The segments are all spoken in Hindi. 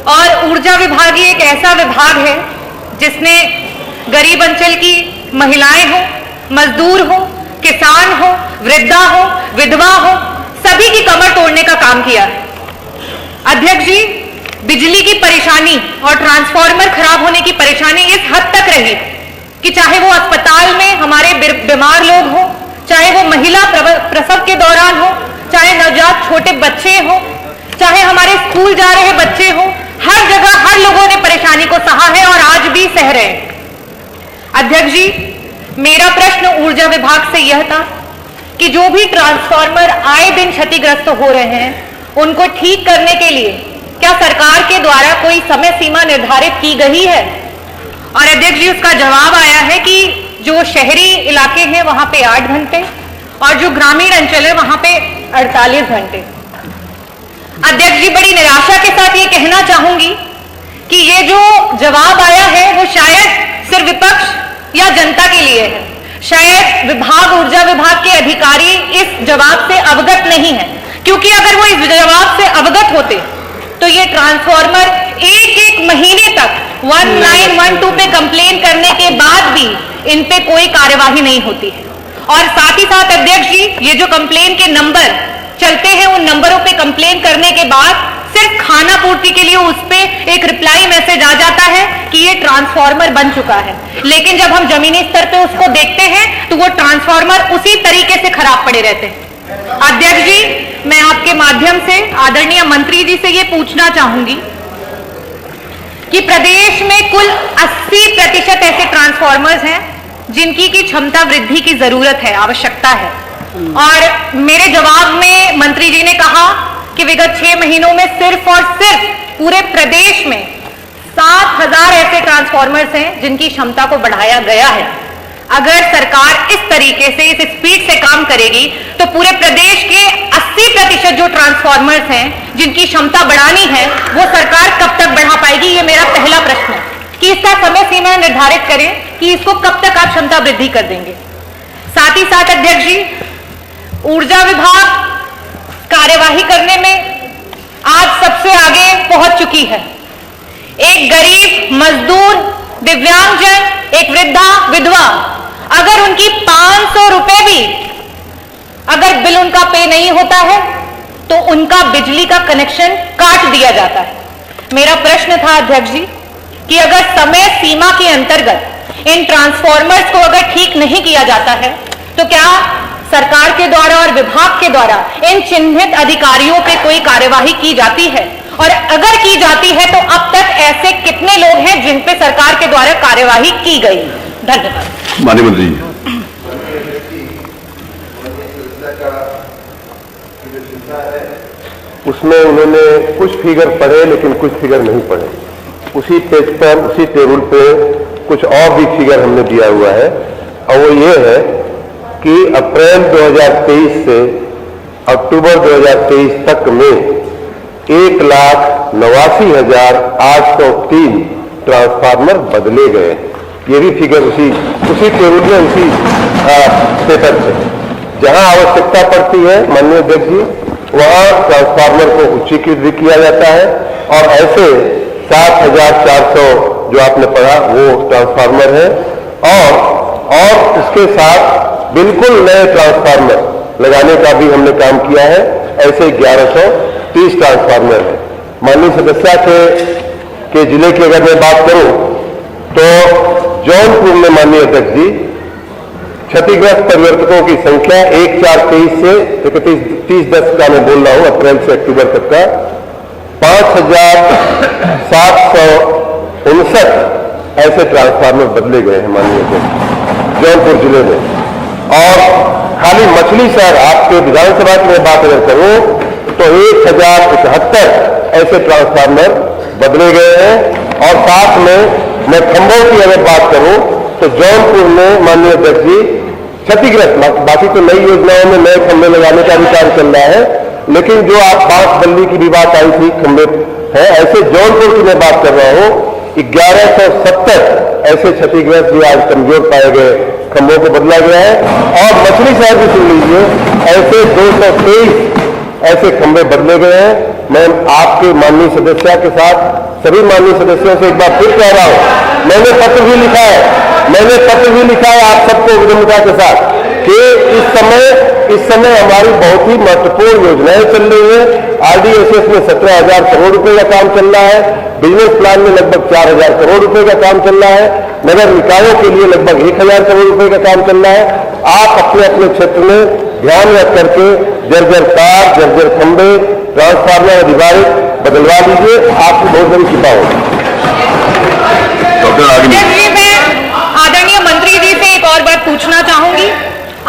और ऊर्जा विभाग ही एक ऐसा विभाग है जिसने गरीब अंचल की महिलाएं हो, मजदूर हो, किसान हो, वृद्धा हो, विधवा हो, सभी की कमर तोड़ने का काम किया है। अध्यक्ष जी, बिजली की परेशानी और ट्रांसफार्मर खराब होने की परेशानी इस हद तक रही कि चाहे वो अस्पताल में हमारे बीमार लोग हो, चाहे वो महिला प्रसव के दौरान हो, चाहे नवजात छोटे बच्चे हो, चाहे हमारे स्कूल जा रहे बच्चे हो, हर जगह हर लोगों ने परेशानी को सहा है और आज भी सह रहे हैं। अध्यक्ष जी, मेरा प्रश्न ऊर्जा विभाग से यह था कि जो भी ट्रांसफार्मर आए दिन क्षतिग्रस्त हो रहे हैं, उनको ठीक करने के लिए क्या सरकार के द्वारा कोई समय सीमा निर्धारित की गई है? और अध्यक्ष जी, उसका जवाब आया है कि जो शहरी इलाके हैं वहां पे 8 घंटे और जो ग्रामीण अंचल है वहां पे 48 घंटे। अध्यक्ष जी, बड़ी निराशा के साथ ये कहना चाहूंगी कि ये जो जवाब आया है वो शायद सिर्फ विपक्ष या जनता के लिए है। शायद ऊर्जा विभाग के अधिकारी इस जवाब से अवगत नहीं है, क्योंकि अगर वो इस जवाब से अवगत होते तो ये ट्रांसफार्मर एक महीने तक 1912 पे कंप्लेन करने के बाद भी इन पे कोई कार्यवाही नहीं होती है। और साथ ही साथ अध्यक्ष जी, ये जो कंप्लेन के नंबर चलते हैं, उन नंबरों पे कंप्लेन करने के बाद सिर्फ खाना पूर्ति के लिए उस पे एक रिप्लाई मैसेज आ जाता है कि ये ट्रांसफार्मर बन चुका है, लेकिन जब हम जमीनी स्तर पे उसको देखते हैं तो वो ट्रांसफार्मर उसी तरीके से खराब पड़े रहते हैं। अध्यक्ष जी, मैं आपके माध्यम से आदरणीय मंत्री जी से ये पूछना चाहूंगी कि प्रदेश में कुल 80% ऐसे ट्रांसफार्मर्स हैं जिनकी की क्षमता वृद्धि की जरूरत है, आवश्यकता है। और मेरे जवाब में मंत्री जी ने कहा कि विगत 6 महीनों में सिर्फ और सिर्फ पूरे प्रदेश में 7000 ऐसे ट्रांसफार्मर्स हैं जिनकी क्षमता को बढ़ाया गया है। अगर सरकार इस तरीके से, इस स्पीड से काम करेगी तो पूरे प्रदेश के 80% जो ट्रांसफार्मर्स हैं जिनकी क्षमता बढ़ानी है वो सरकार कब तक बढ़ा पाएगी? ये मेरा पहला प्रश्न है कि इसका समय सीमा निर्धारित करें कि इसको कब तक आप क्षमता वृद्धि कर देंगे। साथ ही साथ अध्यक्ष जी, ऊर्जा विभाग कार्यवाही करने में आज सबसे आगे पहुंच चुकी है। एक गरीब, मजदूर, दिव्यांगजन, एक वृद्धा, विधवा, अगर उनकी 500 रुपए भी अगर बिल उनका पे नहीं होता है तो उनका बिजली का कनेक्शन काट दिया जाता है। मेरा प्रश्न था अध्यक्ष जी कि अगर समय सीमा के अंतर्गत इन ट्रांसफार्मर्स को अगर ठीक नहीं किया जाता है तो क्या सरकार के द्वारा और विभाग के द्वारा इन चिन्हित अधिकारियों पे कोई कार्यवाही की जाती है? और अगर की जाती है तो अब तक ऐसे कितने लोग हैं जिन पे सरकार के द्वारा कार्यवाही की गई? धन्यवाद। माननीय मंत्री। उसमें उन्होंने कुछ फिगर पढ़े लेकिन कुछ फिगर नहीं पढ़े। उसी पेज पर, उसी टेबल पे कुछ और भी फिगर हमने दिया हुआ है और वो ये है कि अप्रैल 2023 से अक्टूबर 2023 तक में 1,89,803 ट्रांसफार्मर बदले गए। ये भी फिगर उसी टेबल में, उसी पेपर से। जहां आवश्यकता पड़ती है माननीय अध्यक्ष जी, वहां ट्रांसफार्मर को उच्चीकृत भी किया जाता है और ऐसे 7,400 जो आपने पढ़ा वो ट्रांसफार्मर है और इसके साथ बिल्कुल नए ट्रांसफार्मर लगाने का भी हमने काम किया है। ऐसे 1130 ट्रांसफार्मर है। माननीय सदस्य के जिले की अगर मैं बात करूं तो जौनपुर में माननीय अध्यक्ष जी क्षतिग्रस्त परिवर्तकों की संख्या 1,423 से 31/10 का मैं बोल रहा हूं, अप्रैल से अक्टूबर तक का 5,759 ऐसे ट्रांसफार्मर बदले गए हैं माननीय अध्यक्ष जौनपुर जिले में। और खाली मछली शहर आपके विधानसभा की मैं बात अगर करूं तो 1071 ऐसे ट्रांसफार्मर बदले गए हैं। और साथ में मैं खंभों की अगर बात करूं तो जौनपुर में माननीय अध्यक्ष जी क्षतिग्रस्त, बाकी तो नई योजनाओं में नए खंभे लगाने का भी कार्य चल रहा है, लेकिन जो आप बांस बल्ली की भी बात आई थी, खंभे है, ऐसे जौनपुर की मैं बात कर रहा हूं 1170 ऐसे क्षतिग्रस्त जो आज कमजोर पाए गए खंभों को बदला गया है। और मछली शहर भी सुन लीजिए, ऐसे 223 ऐसे खंभे बदले गए हैं। मैं आपके माननीय सदस्य के साथ सभी माननीय सदस्यों से एक बार फिर कह रहा हूं, मैंने पत्र भी लिखा है आप सबको विनम्रता के साथ कि इस समय हमारी बहुत ही महत्वपूर्ण योजनाएं चल रही हैं। आरडीएसएस में 17,000 करोड़ रुपए का काम चल रहा है, बिजनेस प्लान में लगभग 4,000 करोड़ रुपए का काम चल रहा है, नगर निकायों के लिए लगभग 1,000 करोड़ रुपए का काम चल रहा है। आप अपने अपने क्षेत्र में ध्यान रख करके जर्जर तार, जर्जर खंभे, ट्रांसफार्मर अधिभारित बदलवा लीजिए, आपकी बहुत बड़ी कृपा होगी। मैं आदरणीय मंत्री जी से एक और बात पूछना चाहूंगी।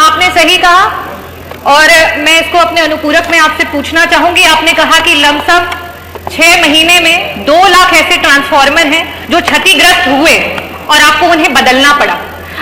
आपने सही कहा और मैं इसको अपने अनुपूरक में आपसे पूछना चाहूंगी। आपने कहा कि लमसम 6 महीने में 2 लाख ऐसे ट्रांसफार्मर हैं जो क्षतिग्रस्त हुए और आपको उन्हें बदलना पड़ा।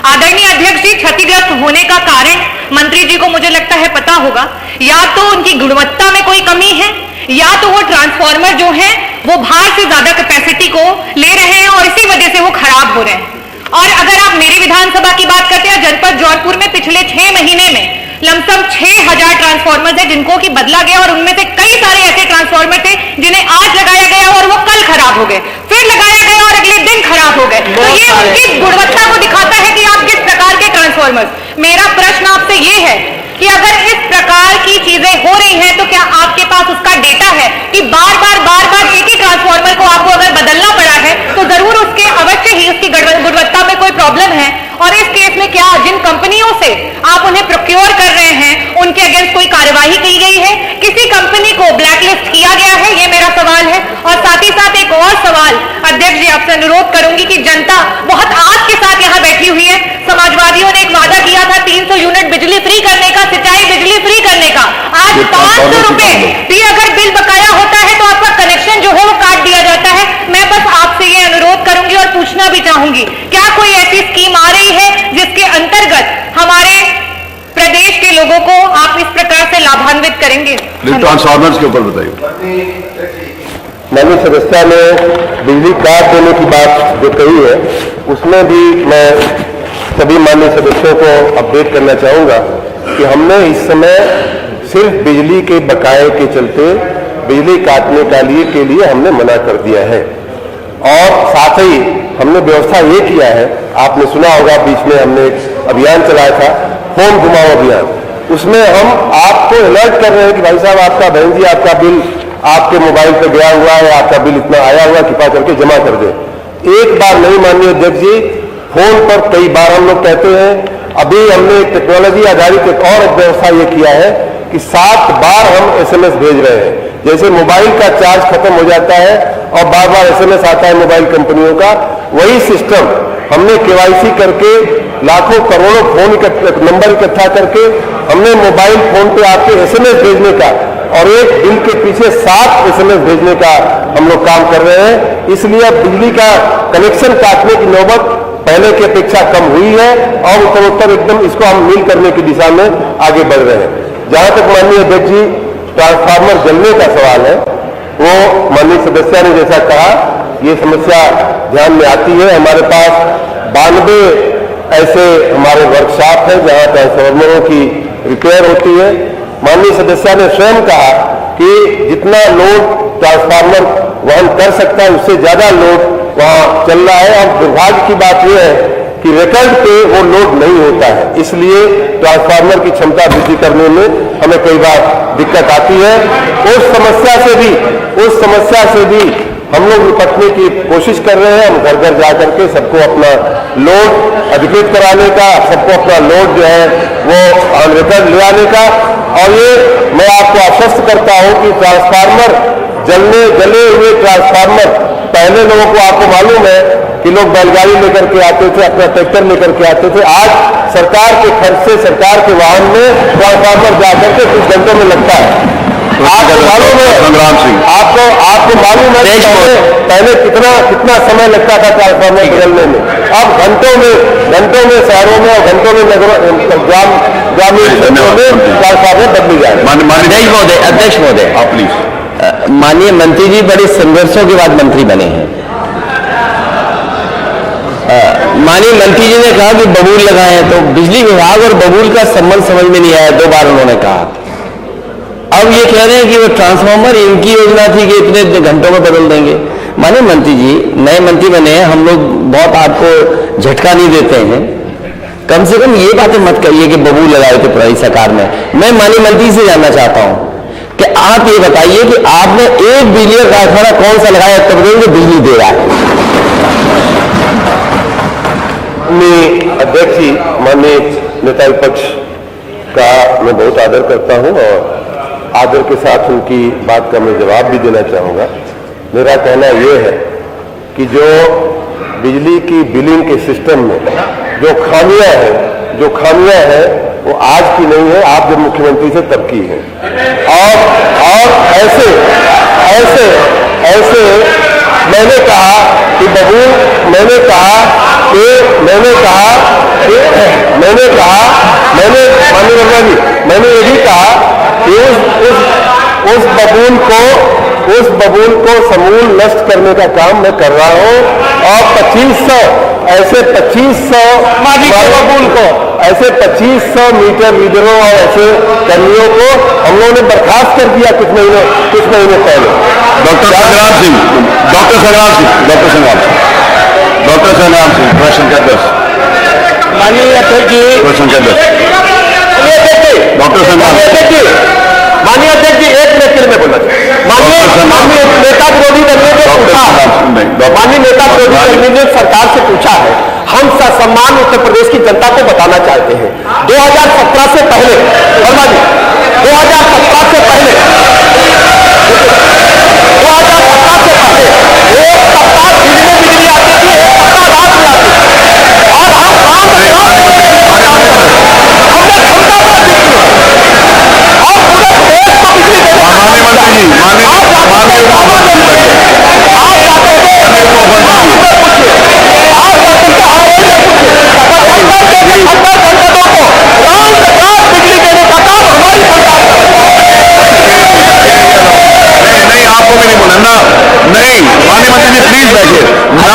आदरणीय अध्यक्ष जी, क्षतिग्रस्त होने का कारण मंत्री जी को मुझे लगता है पता होगा। या तो उनकी गुणवत्ता में कोई कमी है, या तो वो ट्रांसफार्मर जो हैं वो भार से ज्यादा कैपेसिटी को ले रहे हैं और इसी वजह से वो खराब हो रहे हैं। और अगर आप मेरी विधानसभा की बात करते हैं, जनपद जौनपुर में पिछले 6 महीने में लमसम 6,000 ट्रांसफार्मर है जिनको कि बदला गया और उनमें से कई सारे ऐसे ट्रांसफार्मर थे जिन्हें आज लगाया गया और वो कल खराब हो गए, फिर लगाया गया और अगले दिन खराब हो गए। तो ये उनकी गुणवत्ता को दिखाता है कि आप किस प्रकार के ट्रांसफार्मर। मेरा प्रश्न आपसे ये है कि अगर इस प्रकार की चीजें हो रही हैं तो क्या आपके पास उसका डेटा है कि बार बार एक ही ट्रांसफार्मर को आपको अगर बदलना पड़ा है तो जरूर उसके अवश्य ही उसकी गुणवत्ता में कोई प्रॉब्लम है। और इस केस में क्या जिन कंपनियों से आप उन्हें प्रोक्योर कर रहे हैं उनके अगेंस्ट कोई कार्यवाही की गई है, किसी कंपनी को ब्लैकलिस्ट किया गया है, ये मेरा सवाल है। और साथ ही साथ एक और सवाल अध्यक्ष जी आपसे अनुरोध करूंगी कि जनता बहुत आस के साथ यहाँ बैठी हुई है। समाजवादियों ने एक वादा किया था 300 यूनिट बिजली फ्री करने का, सिंचाई बिजली फ्री करने का। आज 500 रुपए भी अगर बिल बकाया होता है तो आपका कनेक्शन जो है वो काट दिया जाता है। मैं बस आपसे ये अनुरोध करूंगी और पूछना भी चाहूंगी, क्या कोई ऐसी स्कीम आ रही है जिसके अंतर्गत हमारे प्रदेश के लोगों को आप इस प्रकार से लाभान्वित करेंगे? ट्रांसफार्मर्स के ऊपर बताइए। माननीय सदस्य ने बिजली काट देने की बात जो कही है उसमें भी मैं सभी माननीय सदस्यों को अपडेट करना चाहूंगा कि हमने इस समय सिर्फ बिजली के बकाये के चलते बिजली काटने के लिए हमने मना कर दिया है। और साथ ही हमने व्यवस्था ये किया है, आपने सुना होगा बीच में हमने एक अभियान चलाया था, फोन घुमाओ अभियान। उसमें हम आपको अलर्ट कर रहे हैं कि भाई साहब आपका, बहन जी आपका बिल आपके मोबाइल पे गया हुआ है, आपका बिल इतना आया हुआ, कृपा करके जमा कर दे। एक बार नहीं माननीय अध्यक्ष जी, फोन पर कई बार हम लोग कहते हैं। अभी हमने टेक्नोलॉजी आधारित एक और व्यवस्था ये किया है कि 7 बार हम SMS भेज रहे हैं। जैसे मोबाइल का चार्ज खत्म हो जाता है और बार बार SMS आता है मोबाइल कंपनियों का, वही सिस्टम हमने KYC करके लाखों करोड़ों फोन नंबर इकट्ठा करके हमने मोबाइल फोन पे आपके SMS भेजने का और एक बिल के पीछे 7 SMS भेजने का हम लोग काम कर रहे हैं। इसलिए अब बिजली का कनेक्शन काटने की नौबत पहले की अपेक्षा कम हुई है और उत्तरोत्तर एकदम इसको हम मिल करने की दिशा में आगे बढ़ रहे हैं। जहां तक माननीय अध्यक्ष जी ट्रांसफार्मर जलने का सवाल है, वो माननीय सदस्य ने जैसा कहा, ये समस्या ध्यान में आती है। हमारे पास 92 ऐसे हमारे वर्कशॉप हैं जहां ट्रांसफार्मरों की रिपेयर होती है। माननीय सदस्य ने स्वयं कहा कि जितना लोड ट्रांसफार्मर वहन कर सकता है उससे ज्यादा लोड वहां चल रहा है। और दुर्भाग्य की बात यह है कि रिकॉर्ड पे वो लोड नहीं होता है, इसलिए ट्रांसफार्मर की क्षमता वृद्धि करने में हमें कई बार दिक्कत आती है। उस समस्या से भी हम लोग निपटने की कोशिश कर रहे हैं। हम घर घर जा करके सबको अपना लोड अधिकृत कराने का, सबको अपना लोड जो है वो ऑन रिकॉर्ड ले आने का। और ये मैं आपको आश्वस्त करता हूं कि ट्रांसफार्मर जले हुए ट्रांसफार्मर पहले लोगों को, आपको मालूम है कि लोग बैलगाड़ी लेकर के आते थे, अपना ट्रैक्टर लेकर के आते थे। आज सरकार के खर्च से सरकार के वाहन में ट्रांसफार्मर जाकर के कुछ घंटों में लगता है। आपको मालूम है, संग्राम सिंह, आपको मालूम है पहले कितना समय लगता था ट्रांसफार्मर बदलने में। अब घंटों में शहरों में और घंटों में ग्रामीण क्षेत्रों में ट्रांसफार्मर बदली जाए। अध्यक्ष महोदय, आप प्लीज। माननीय मंत्री जी बड़े संघर्षों के बाद मंत्री बने हैं। माननीय मंत्री जी ने कहा कि बबूल लगाए, तो बिजली विभाग और बबूल का संबंध समझ में नहीं आया। 2 बार उन्होंने कहा अब ये कह रहे हैं कि वो ट्रांसफार्मर इनकी योजना थी कि इतने घंटों में बदल देंगे। माने मंत्री जी नए मंत्री बने हैं, हम लोग बहुत आपको झटका नहीं देते हैं, कम से कम ये बातें मत करिए कि बबूल लगाए थे पुरानी सरकार में। मैं माननीय मंत्री से जानना चाहता हूं कि आप ये बताइए कि आपने एक बिजली का कारखाना कौन सा लगाया उत्तर प्रदेश में बिजली दे रहा है? माननीय अध्यक्ष जी, माननीय नेता विपक्ष का मैं बहुत आदर करता हूं और आदर के साथ उनकी बात का मैं जवाब भी देना चाहूंगा। मेरा कहना यह है कि जो बिजली की बिलिंग के सिस्टम में जो खामियां हैं वो आज की नहीं है, आप जब मुख्यमंत्री से तब की है। और ऐसे मैंने कहा कि मैंने माननीय वर्मा जी, मैंने ये भी कहा कि उस बबूल को समूल नष्ट करने का काम मैं कर रहा हूं और 2500 मीटर रीडरों और ऐसे कर्मियों को हम लोगों ने बर्खास्त कर दिया कुछ महीने पहले। डॉक्टर संग्राम सिंह प्रश्न का 10। माननीय अध्यक्ष जी, प्रश्न का 10। डॉक्टर संग्राम माननीय अध्यक्ष जी, एक मिनट के लिए मैं बोलना माननीय नेता विरोधी दल ने जो पूछा, माननीय नेता विरोधी दल ने सरकार से पूछा है, हम ससम्मान उत्तर प्रदेश की जनता को बताना चाहते हैं 2017 से पहले, वर्मा जी 2017 से पहले एक सप्ताह दिन में बिजली आती थी, एक सप्ताह रात में आती थी और हम नहीं, माननीय मंत्री जी प्लीज बैठिए। मैं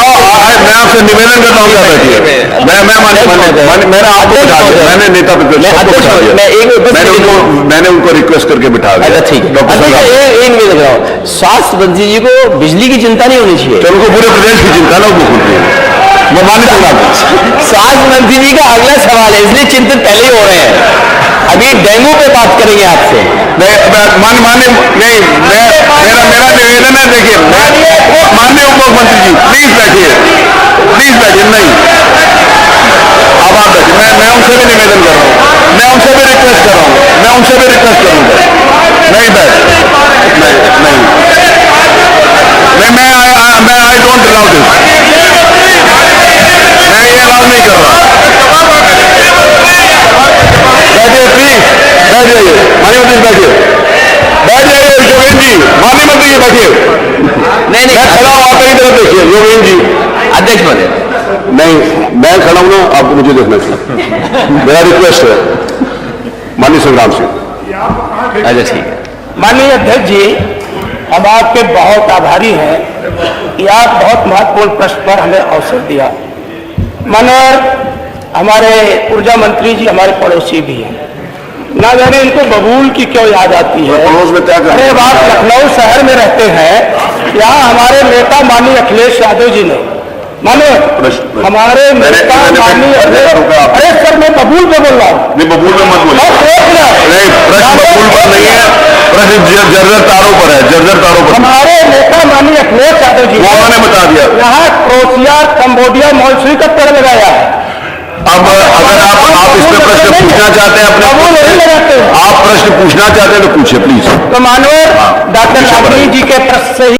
आपसे निवेदन करता हूँ, क्या बैठिए। मैंने आपको बिठा दिया, मैंने नेता मैंने उनको रिक्वेस्ट करके बिठा दिया। अच्छा ठीक है, डॉक्टर स्वास्थ्य मंत्री जी को बिजली की चिंता नहीं होनी चाहिए? तो उनको पूरे प्रदेश की चिंता ना मुख्यमंत्री वो मान्य स्वास्थ्य मंत्री जी का अगला सवाल है, इसलिए चिंतित पहले ही हो रहे हैं। अभी डेंगू पे बात करेंगे आपसे। मेरा निवेदन है, देखिए माननीय उप मुख्यमंत्री जी प्लीज बैठिए, नहीं अब आप बैठिए। मैं उनसे भी निवेदन कर रहा हूँ, मैं उनसे भी रिक्वेस्ट कर रहा हूँ, नहीं बैठ नहीं मैं आई डोंट अलाउ दिस, मैं ये अलाउ नहीं कर रहा। बैठिए प्लीज, बैठ जाइए माननीय मंत्री, बैठ जाइए योगेन जी, माननीय मंत्री जी बैठिए। नहीं मैं खड़ा हूँ, आप मेरी तरफ देखिए। योगेन जी अध्यक्ष महोदय, नहीं मैं खड़ा हूँ ना, आपको मुझे देखना चाहिए। मेरा रिक्वेस्ट है माननीय संग्राम सिंह। अच्छा ठीक है। माननीय अध्यक्ष जी, हम आपके बहुत आभारी हैं कि आप बहुत महत्वपूर्ण प्रश्न पर हमें अवसर दिया। मनोहर हमारे ऊर्जा मंत्री जी हमारे पड़ोसी भी हैं, ना जाने इनको बबूल की क्यों याद आती है। अरे आप लखनऊ शहर में रहते हैं, यहाँ हमारे नेता माननीय अखिलेश यादव जी ने हमारे नेता माननीय, अरे सर मैं बबूल पे बोल रहा हूँ। नहीं बबूल में मत बोलिए, नहीं प्रश्न बबूल पर नहीं है, प्रश्न जर्जर तारों पर है, जर्जर तारों पर। हमारे नेता माननीय अखिलेश यादव जी उन्होंने बता दिया यहाँ क्रोशिया कंबोडिया मॉन्सूरी का पेड़ लगाया है। अब अगर आप इस पे प्रश्न पूछना चाहते हैं आप प्रश्न पूछना चाहते हैं तो पूछिए प्लीज। तो माननीय डॉक्टर नागरी जी के प्रश्न से ही